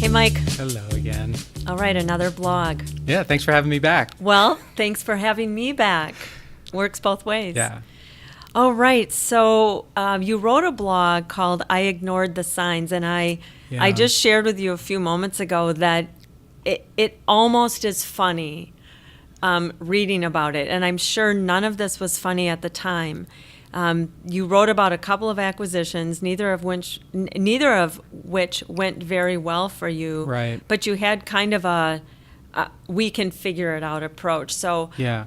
Hey, Mike. Hello again. All right, another blog. Yeah, thanks for having me back. Well, thanks for having me back. Works both ways. Yeah. All right, so you wrote a blog called I Ignored the Signs, and I just shared with you a few moments ago that it almost is funny reading about it, and I'm sure none of this was funny at the time. You wrote about a couple of acquisitions, neither of which went very well for you. Right. But you had kind of a we can figure it out approach. So Yeah.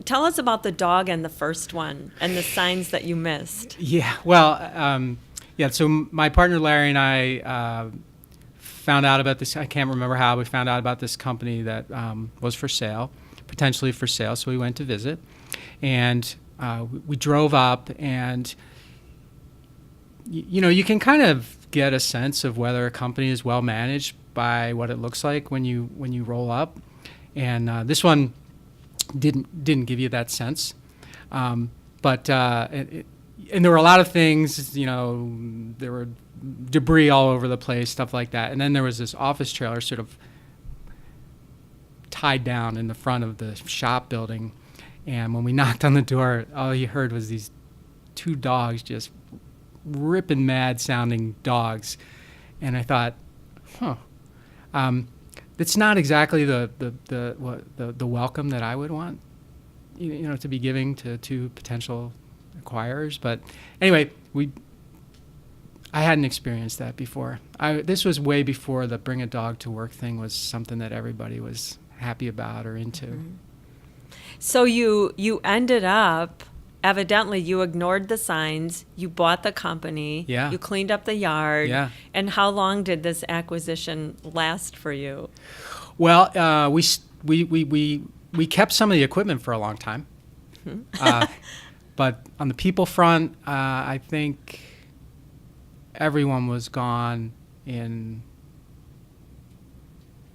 Tell us about the dog and the first one and the signs that you missed. Yeah. Well, so my partner Larry and I found out about this. I can't remember how we found out about this company that was for sale, potentially for sale. So we went to visit, and we drove up, and you can kind of get a sense of whether a company is well managed by what it looks like when you roll up, and this one didn't give you that sense, but there were a lot of things. There were debris all over the place, stuff like that, and then there was this office trailer sort of tied down in the front of the shop building. And when we knocked on the door, all you heard was these two dogs, just ripping mad sounding dogs. And I thought, it's not exactly the welcome that I would want, to be giving to two potential acquirers. But anyway, I hadn't experienced that before. This was way before the bring a dog to work thing was something that everybody was happy about or into. Mm-hmm. So you ended up, evidently you ignored the signs, you bought the company, you cleaned up the yard, and how long did this acquisition last for you? Well, we kept some of the equipment for a long time, but on the people front, I think everyone was gone in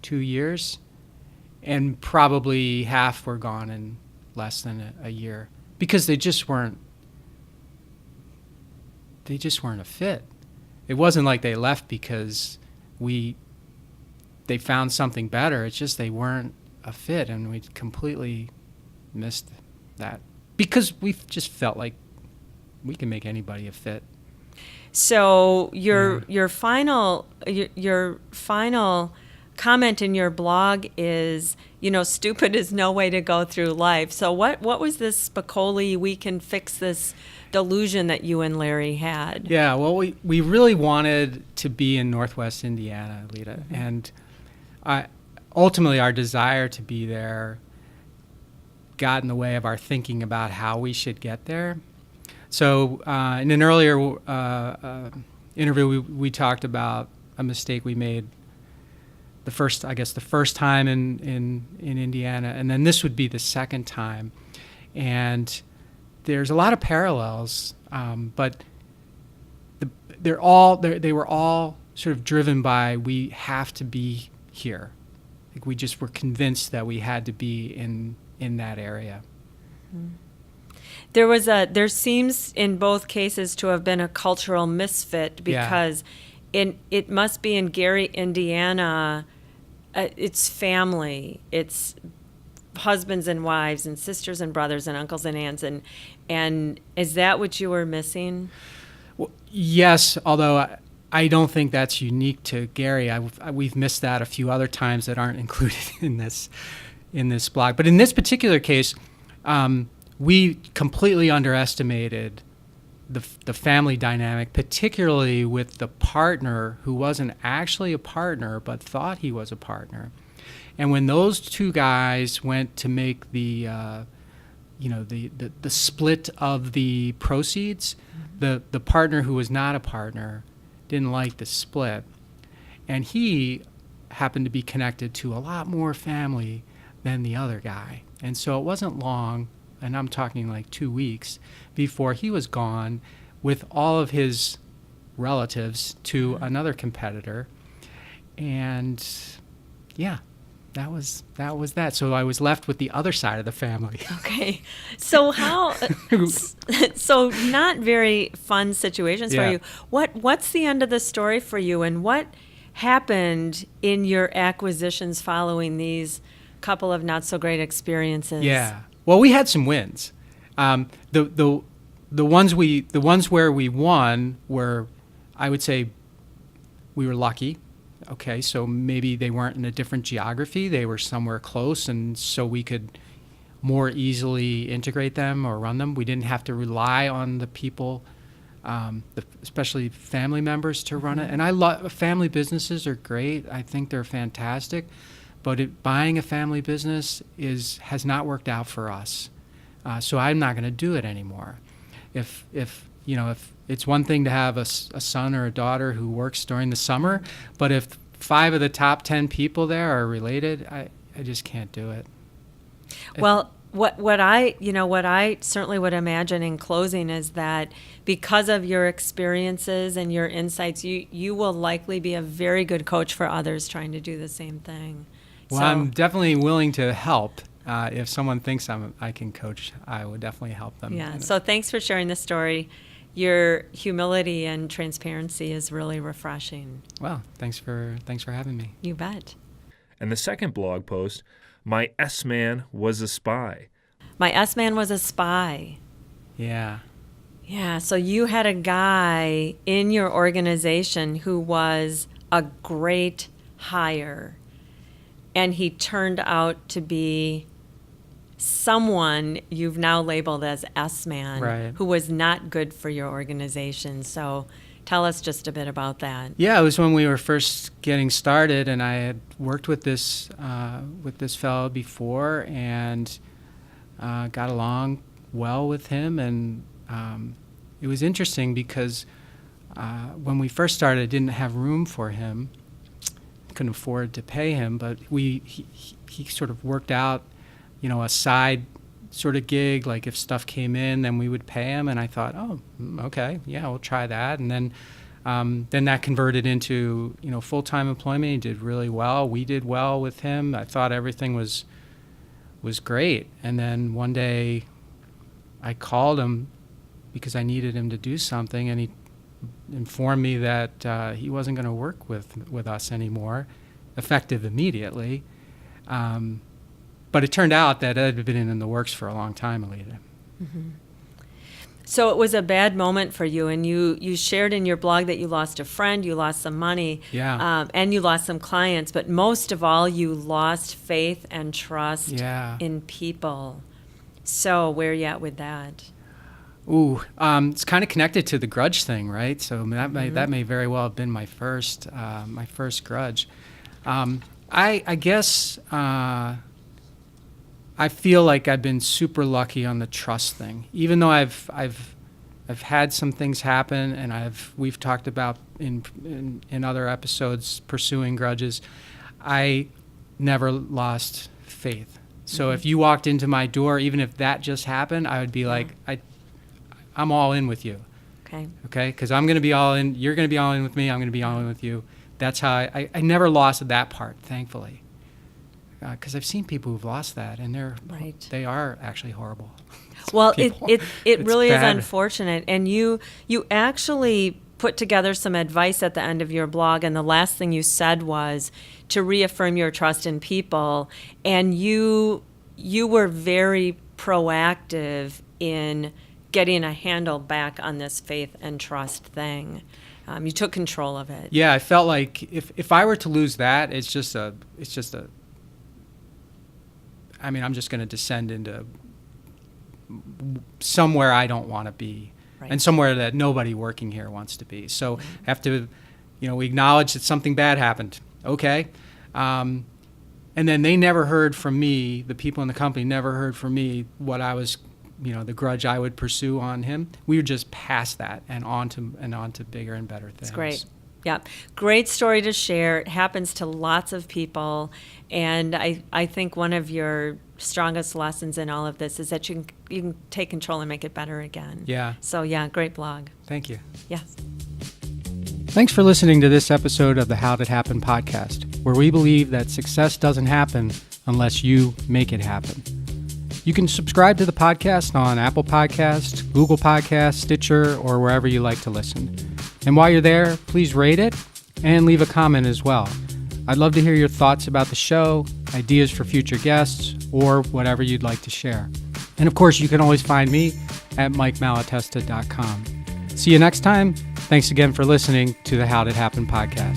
2 years. And probably half were gone in less than a year because they just weren't a fit. It wasn't like they left because they found something better. It's just they weren't a fit, and we completely missed that because we just felt like we can make anybody a fit. So your final comment in your blog is, stupid is no way to go through life. So what was this Spicoli, we can fix this delusion that you and Larry had? Yeah, well, we really wanted to be in Northwest Indiana, Aleta. Mm-hmm. And ultimately our desire to be there got in the way of our thinking about how we should get there. So in an earlier interview, we talked about a mistake we made the first time in Indiana, and then this would be the second time. And there's a lot of parallels, but they were all sort of driven by we have to be here. Like we just were convinced that we had to be in that area. Mm-hmm. There seems in both cases to have been a cultural misfit because it must be in Gary, Indiana. It's family. It's husbands and wives and sisters and brothers and uncles and aunts. And is that what you were missing? Well, yes, although I don't think that's unique to Gary. We've missed that a few other times that aren't included in this blog. But in this particular case, we completely underestimated the family dynamic, particularly with the partner who wasn't actually a partner but thought he was a partner. And when those two guys went to make the split of the proceeds, mm-hmm. the partner who was not a partner didn't like the split, and he happened to be connected to a lot more family than the other guy. And so it wasn't long, and I'm talking like 2 weeks, before he was gone with all of his relatives to another competitor. And that was that. So I was left with the other side of the family. Okay. So so not very fun situations for you. What's the end of the story for you, and what happened in your acquisitions following these couple of not so great experiences? Yeah. Well, we had some wins. The ones where we won were, I would say, we were lucky. Okay, so maybe they weren't in a different geography. They were somewhere close, and so we could more easily integrate them or run them. We didn't have to rely on the people, especially family members, to run it. And I love family businesses are great. I think they're fantastic, but buying a family business has not worked out for us. So I'm not going to do it anymore. If it's one thing to have a son or a daughter who works during the summer, but if 5 of the top 10 people there are related, I just can't do it. Well, what I certainly would imagine in closing is that because of your experiences and your insights, you will likely be a very good coach for others trying to do the same thing. Well, I'm definitely willing to help. If someone thinks I can coach, I would definitely help them. Yeah. So thanks for sharing this story. Your humility and transparency is really refreshing. Well, thanks for having me. You bet. And the second blog post, my S-man was a spy. My S-man was a spy. Yeah. Yeah. So you had a guy in your organization who was a great hire, and he turned out to be someone you've now labeled as S-man, right, who was not good for your organization. So tell us just a bit about that. Yeah, it was when we were first getting started, and I had worked with this fellow before and got along well with him. And it was interesting because when we first started, I didn't have room for him, couldn't afford to pay him, but he sort of worked out a side sort of gig, like if stuff came in, then we would pay him. And I thought, oh, okay, yeah, we'll try that. And then that converted into, full-time employment. He did really well. We did well with him. I thought everything was great. And then one day I called him because I needed him to do something, and he informed me that he wasn't going to work with us anymore, effective immediately. But it turned out that it had been in the works for a long time, Aleta. Mm-hmm. So it was a bad moment for you, and you shared in your blog that you lost a friend, you lost some money, and you lost some clients, but most of all, you lost faith and trust in people. So where are you at with that? Ooh, it's kind of connected to the grudge thing, right? So that may very well have been my first grudge. I guess I feel like I've been super lucky on the trust thing, even though I've had some things happen, and we've talked about in other episodes pursuing grudges. I never lost faith. So if you walked into my door, even if that just happened, I would be like, I'm all in with you. Okay, because I'm going to be all in. You're going to be all in with me. I'm going to be all in with you. That's how I never lost that part, thankfully. Because I've seen people who've lost that, and they are actually horrible. Well, it really is unfortunate. And you actually put together some advice at the end of your blog, and the last thing you said was to reaffirm your trust in people. And you were very proactive in getting a handle back on this faith and trust thing. You took control of it. Yeah, I felt like if I were to lose that, I'm just going to descend into somewhere I don't want to be, and somewhere that nobody working here wants to be. So have to, we acknowledge that something bad happened. Okay. And then they never heard from me, the people in the company never heard from me what I was, the grudge I would pursue on him. We would just pass that and on to bigger and better things. That's great. Yeah, great story to share. It happens to lots of people, and I think one of your strongest lessons in all of this is that you can take control and make it better again. Yeah. So yeah, great blog. Thank you. Yes. Thanks for listening to this episode of the How Did Happen podcast, where we believe that success doesn't happen unless you make it happen. You can subscribe to the podcast on Apple Podcasts, Google Podcasts, Stitcher, or wherever you like to listen. And while you're there, please rate it and leave a comment as well. I'd love to hear your thoughts about the show, ideas for future guests, or whatever you'd like to share. And of course, you can always find me at MikeMalatesta.com. See you next time. Thanks again for listening to the How'd It Happen podcast.